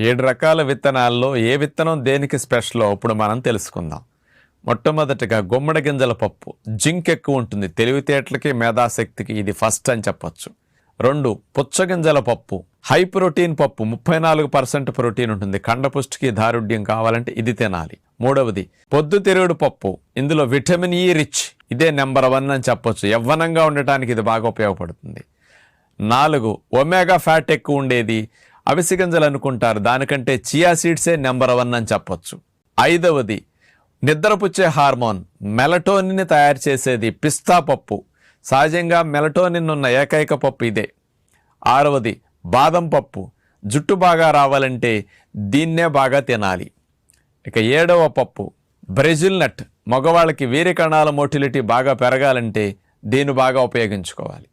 7 రకాల విత్తనాల్లో ఏ విత్తనం దేనికి స్పెషలో ఇప్పుడు మనం తెలుసుకుందాం. మొట్టమొదటిగా గుమ్మడి గింజల పప్పు. జింక్ ఎక్కువ ఉంటుంది, తెలివితేటలకి మేధాశక్తికి ఇది ఫస్ట్ అని చెప్పొచ్చు. 2 పుచ్చగింజల పప్పు, హై ప్రోటీన్ పప్పు, 34% ప్రోటీన్ ఉంటుంది, కండపుష్టికి దారుఢ్యం కావాలంటే ఇది తినాలి. 3వది పొద్దుతిరుగుడు పప్పు, ఇందులో విటమిన్ ఈ రిచ్, ఇదే నెంబర్ 1 అని చెప్పొచ్చు, యవ్వనంగా ఉండటానికి ఇది బాగా ఉపయోగపడుతుంది. 4 ఒమేగా ఫ్యాట్ ఎక్కువ ఉండేది అవిసె గింజలు అనుకుంటారు, దానికంటే చియా సీడ్సే నెంబర్ 1 అని చెప్పొచ్చు. 5వది నిద్రపుచ్చే హార్మోన్ మెలటోనిన్ తయారు చేసేది పిస్తా పప్పు, సహజంగా మెలటోనిన్ ఉన్న ఏకైక పప్పు ఇదే. 6వది బాదం పప్పు, జుట్టు బాగా రావాలంటే దీన్నే బాగా తినాలి. ఇక 7వ పప్పు బ్రెజిల్ నట్, మగవాళ్ళకి వీర్య కణాల మోటిలిటీ బాగా పెరగాలంటే దీన్ని బాగా ఉపయోగించుకోవాలి.